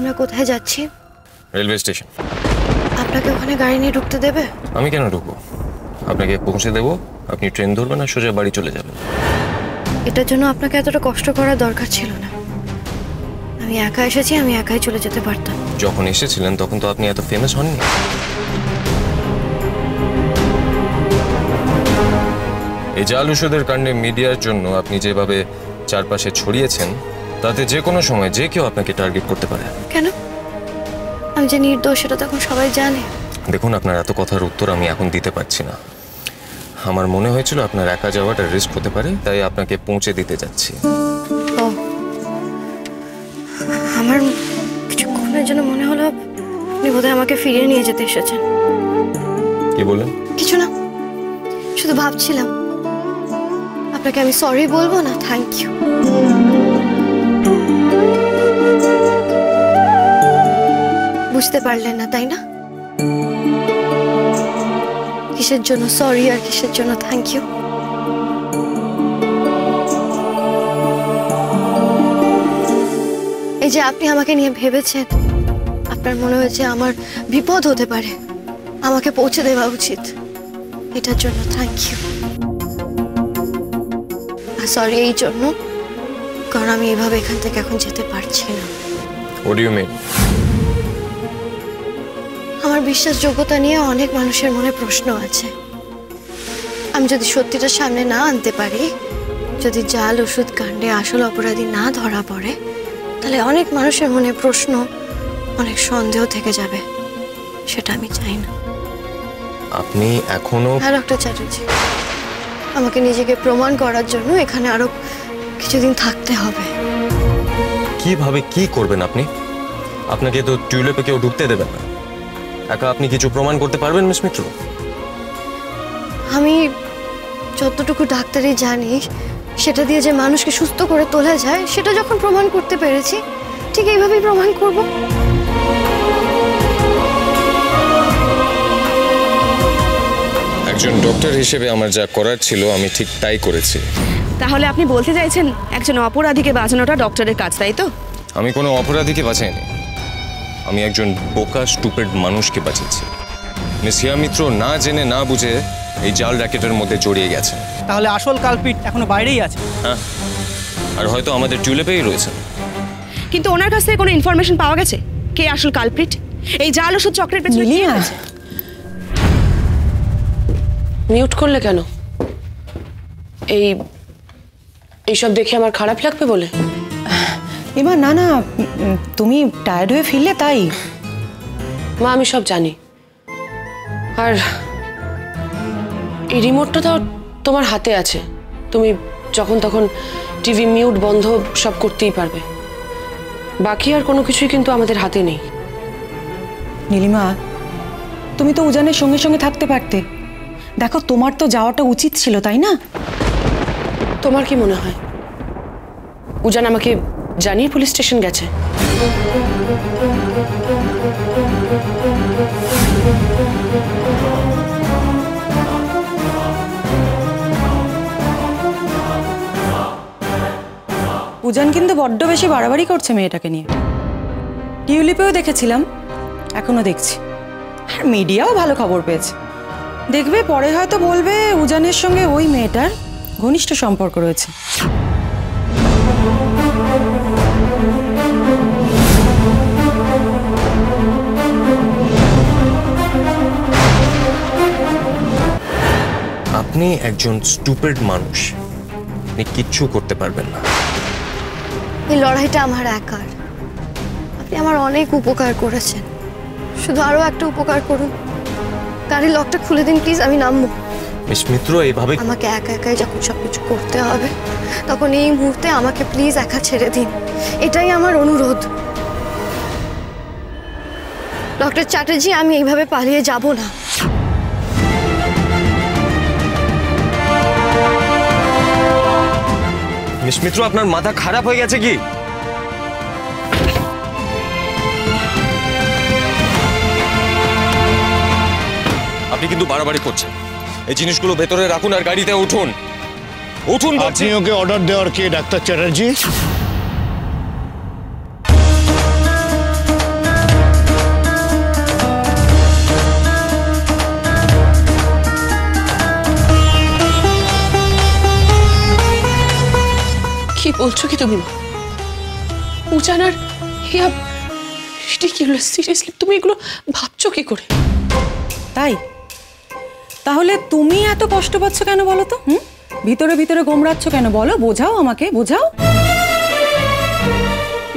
আমরা কোথায় যাচ্ছি? Railway station. আপনাকে ওখানে গাড়ি নিয়ে ঢুকতে দেবে? আমি কেন ঢুকবো? আপনাকে পৌঁছে দেবো, আপনি ট্রেন ধরবেন আর সোজা বাড়ি চলে যাবেন। এটার জন্য আপনাকে এতটা কষ্ট করার দরকার ছিল না। আমি একা এসেছি, আমি একাই চলে যেতে পারতাম। যখন এসেছিলেন তখন তো আপনি এত ফেমাস হননি। এই জাল ওষুধের কাণ্ডে মিডিয়ার জন্য আপনি যেভাবে চারপাশে ছড়িয়েছেন, তাতে যে কোনো সময় যে কেউ আপনাকে টার্গেট করতে পারে। কেন? আমি যে নির্দোষ সেটা তখন সবাই জানে। দেখুন, আপনার এত কথার উত্তর আমি এখন দিতে পারছি না। আমার মনে হয়েছিল আপনার একা যাওয়াটা রিস্ক হতে পারে, তাই আপনাকে পৌঁছে দিতে যাচ্ছি। ও, আমার কিছুক্ষণের জন্য মনে হলো আপনি বোধহয় আমাকে ফিরিয়ে নিয়ে যেতে এসেছেন। কি বললেন? কিছু না, শুধু ভাবছিলাম আপনাকে আমি সরি বলবো না থ্যাংক ইউ। বুঝতে পারলেন না তাই না? কিসের জন্য সরি আর কিসের জন্য থ্যাংক ইউ? এই যে আপনি আমাকে নিয়ে ভেবেছেন, আপনার মনে হয়েছে আমার বিপদ হতে পারে, আমাকে পৌঁছে দেওয়া উচিত, এটার জন্য থ্যাংক ইউ। আর সরি এই জন্য কারণ আমি এভাবে এখান থেকে এখন যেতে পারছি না। What do you mean? আমার বিশ্বাসযোগ্যতা নিয়ে অনেক মানুষের মনে প্রশ্ন আছে। আমি যদি সত্যিটা সামনে না আনতে পারি, যদি জাল ওষুধ কাণ্ডে আসল অপরাধী না ধরা পড়ে, তাহলে অনেক মানুষের মনে প্রশ্ন, অনেক সন্দেহ থেকে যাবে। সেটা আমি চাই না। আপনি এখনো? হ্যাঁ ডক্টর চ্যাটার্জি, আমাকে নিজেকে প্রমাণ করার জন্য এখানে আরো কিছুদিন থাকতে হবে। কিভাবে কি করবেন আপনি? আপনাকে তো টিউলিপে কেউ ঢুকতে দেবেন না। একা আপনি কিছু প্রমাণ করতে পারবেন মিস মিত্র? আমি যতটুকু ডাক্তারি জানি সেটা দিয়ে যে মানুষকে সুস্থ করে তোলা যায়, সেটা যখন প্রমাণ করতে পেরেছি, ঠিক এইভাবেই প্রমাণ করব। একজন ডক্টর হিসেবে আমার যা করার ছিল আমি ঠিক তাই করেছি। তাহলে আপনি বলতে চাইছেন একজন অপরাধীকে বাঁচানোটা ডক্টরের কাজ, তাই তো? আমি কোনো অপরাধীকে বাঁচাইনি, আমি একজন বোকা স্টুপিড মানুষকে বাঁচিয়েছি। মিস হিয়া মিত্র না জেনে না বুঝে এই জাল র্যাকেটের মধ্যে জড়িয়ে গেছে। তাহলে আসল কালপিট এখনো বাইরেই আছে। হ্যাঁ, আর হয়তো আমাদের টিউলিপেই রয়েছে। কিন্তু ওনার কাছ থেকে কোনো ইনফরমেশন পাওয়া গেছে কে আসল কালপিট? এই জাল ওষুধ চক্রের পেছনে কে আছে? মিউট করলে কেন? এইসব দেখে আমার খারাপ লাগবে বলে? এমা না না, তুমি টায়ার্ড হয়ে ফিরলে তাই। মা আমি সব জানি, আর এই রিমোটটা তো তোমার হাতে আছে, তুমি যখন তখন টিভি মিউট বন্ধ সব করতেই পারবে। বাকি আর কোনো কিছুই কিন্তু আমাদের হাতে নেই। নীলিমা, তুমি তো উজানের সঙ্গে সঙ্গে থাকতে পারতে। দেখো, তোমার তো যাওয়াটা উচিত ছিল, তাই না? তোমার কি মনে হয় উজান আমাকে জানিয়ে পুলিশ স্টেশন গেছে? উজান কিন্তু বড্ড বেশি বাড়াবাড়ি করছে মেয়েটাকে নিয়ে। টিউলিপেও দেখেছিলাম, এখনো দেখছি, আর মিডিয়াও ভালো খবর পেয়েছে। দেখবে পরে হয়তো বলবে উজানের সঙ্গে ওই মেয়েটার ঘনিষ্ঠ সম্পর্ক রয়েছে। আপনি একজন স্টুপিড মানুষ, আপনি কিচ্ছু করতে পারবেন না। এই লড়াইটা আমার একার। আপনি আমার অনেক উপকার করেছেন, শুধু আরো একটা উপকার করুন, গাড়ির লকটা খুলে দিন প্লিজ, আমি নামবো। মিস মিত্র এইভাবে আমাকে একা একাই যখন সবকিছু করতে হবে, তখন এই মুহূর্তে আমাকে প্লিজ একা ছেড়ে দিন, এটাই আমার অনুরোধ। ডক্টর চ্যাটার্জি, আমি এইভাবে পালিয়ে যাব না। মিস মিত্র, আপনার মাথা খারাপ হয়ে গেছে কি? আপনি কিন্তু বাড়াবাড়ি করছেন। এই জিনিসগুলো ভেতরে রাখুন আর গাড়িতে উঠুন। উঠুন। আপনি ওকে অর্ডার দেওয়ার কে ডাক্তার চ্যাটার্জি? বলছো কি তুমি মা? উজান আর হিয়া রিডিকুলাস, সিরিয়াসলি তুমি এগুলো ভাবছো কি করে? তাই তাহলে তুমি এত কষ্ট পাচ্ছ কেন বলো তো? ভিতরে ভিতরে গোমড়াচ্ছ কেন বলো? বোঝাও, আমাকে বোঝাও।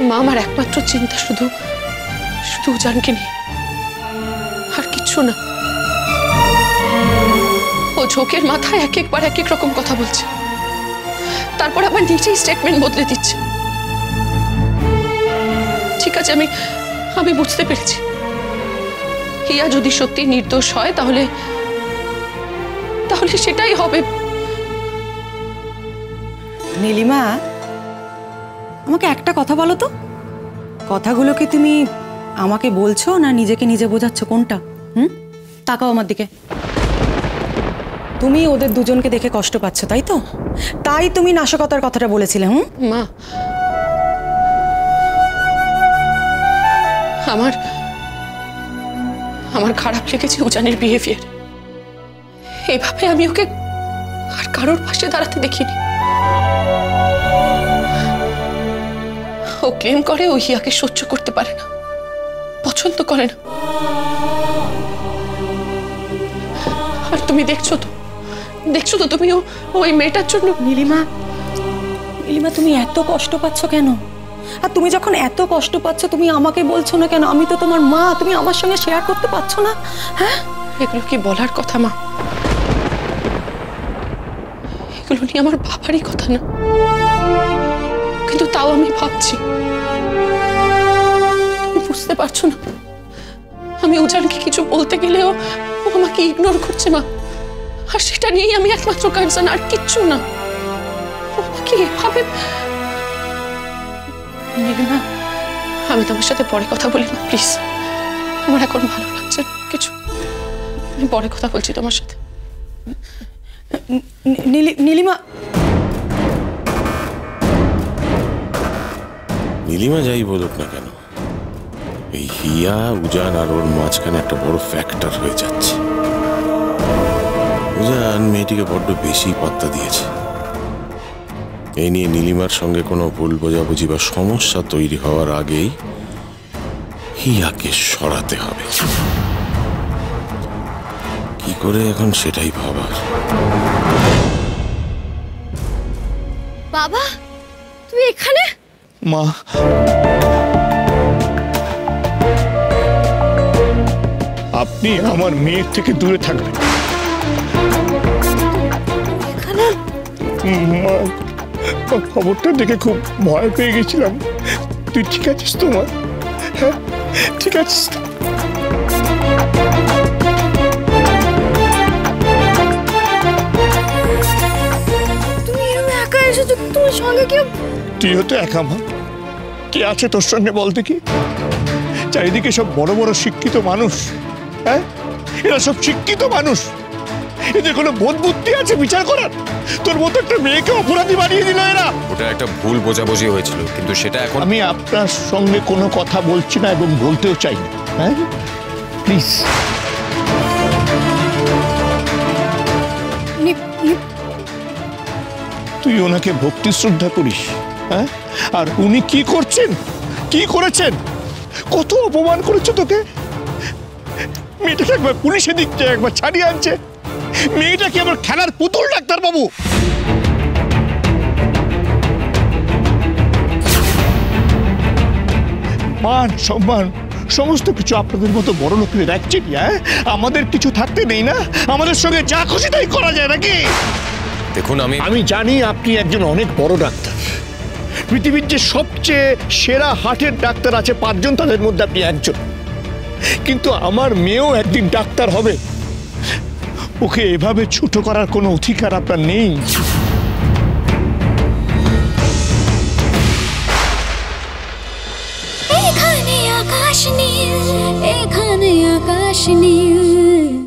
মা, আমার একমাত্র চিন্তা শুধু শুধু উজানকে নিয়ে, আর কিচ্ছু না। ও ঝোঁকের মাথায় এক একবার এক এক রকম কথা বলছে, তারপর আবার নিজেই স্টেটমেন্ট বদলে দিচ্ছে। ঠিক আছে, আমি বুঝতে পেরেছি, হিয়া যদি সত্যি নির্দোষ হয় তাহলে তাহলে সেটাই হবে। নীলিমা, আমাকে একটা কথা বলো তো, কথাগুলো কি তুমি আমাকে বলছো না নিজেকে নিজে বোঝাচ্ছ, কোনটা? তাকাও আমার দিকে। তুমি ওদের দুজনকে দেখে কষ্ট পাচ্ছ, তাই তো? তাই তুমি নাশকতার কথাটা বলেছিলে। মা, আমার খারাপ লেগেছে উজানের বিহেভিয়ার। এভাবে আমি ওকে আর কারোর পাশে দাঁড়াতে দেখিনি। ও ক্লেম করে ও হিয়াকে সহ্য করতে পারে না, পছন্দ করে না। আর তুমি দেখছো তো তুমি ওই মেয়েটার জন্য। নীলিমা, তুমি এত কষ্ট পাচ্ছ কেন? আর তুমি যখন এত কষ্ট পাচ্ছ তুমি আমাকে বলছো না কেন? আমি তো তোমার মা, তুমি আমার সঙ্গে শেয়ার করতে পারছো না? হ্যাঁ, এগুলো কি বলার কথা মা? এগুলো নিয়ে আমার বাবারই কথা না, কিন্তু তাও আমি ভাবছি। তুমি বুঝতে পারছো না, আমি উজানকে কিছু বলতে গেলেও ও আমাকে ইগনোর করছে মা। আর সেটা নিয়েই আমি একমাত্র কনসার্ন, আর কিচ্ছু না। ও আমাকে এভাবে। নীলিমা, আমি তোমার সাথে পরে কথা বলি না, প্লিজ। আমার এখন ভালো লাগছে না কিছু। আমি পরে কথা বলছি তোমার সাথে। নীলিমা, নীলিমা যাই বলুক না কেন, এই হিয়া, উজান আর ওর মাঝখানে একটা বড় ফ্যাক্টর হয়ে যাচ্ছে। উজান মেয়েটিকে বড্ড বেশি পাত্তা দিয়েছে। এই নিয়ে নীলিমার সঙ্গে কোনো ভুল বোঝাবুঝি বা সমস্যা তৈরি হওয়ার আগেই হিয়াকে সরাতে হবে। কি করে এখন সেটাই ভাবার। বাবা, তুই এখানে? মা, আপনি আমার মেয়ের থেকে দূরে থাকবেন। এখানে? মা, খবরটা দেখে খুব ভয় পেয়ে গেছিলাম। তুই ঠিক আছিস তো মা? হ্যাঁ, ঠিক আছিস তো? তুমি এরকম একা এসেছো, তোমার সঙ্গে কেউ? তুই হতো একা মা, কে আছে তোর সঙ্গে বলতে? কি চারিদিকে সব বড় বড় শিক্ষিত মানুষ। হ্যাঁ, এরা সব শিক্ষিত মানুষ, এদের কোনো বোধ বুদ্ধি আছে বিচার করার? তোর মতো একটা মেয়েকে অপরাধী বানিয়ে দিল এরা। ওটা একটা ভুল বোঝাবুঝি হয়েছিল, কিন্তু সেটা এখন। আমি আপনার সঙ্গে কোনো কথা বলছি না এবং বলতেও চাই না। হ্যাঁ, প্লিজ। তুই ওনাকে ভক্তি শ্রদ্ধা করিস, হ্যাঁ? আর উনি কি করছেন, কি করেছেন? কত অপমান করেছে তোকে। মেয়েটাকে একবার পুলিশে দিচ্ছে, একবার ছাড়িয়ে আনছে। মেয়েটা কি আমার খেলার পুতুল ডাক্তার বাবু? মান সম্মান সমস্ত কিছু আপনাদের মতো বড় লোকের রাখছে কি? হ্যাঁ, আমাদের কিছু থাকতে নেই না? আমাদের সঙ্গে যা খুশি তাই করা যায় নাকি? দেখুন, আমি জানি আপনি একজন অনেক বড় ডাক্তার। পৃথিবীর যে সবচেয়ে সেরা হার্টের ডাক্তার আছে 5 জন, তাদের মধ্যে আপনি একজন। কিন্তু আমার মেয়েও একদিন ডাক্তার হবে। ওকে এভাবে ছোট করার কোনো অধিকার আপনার নেই। এখানে আকাশ নীল, এখানে আকাশ নীল।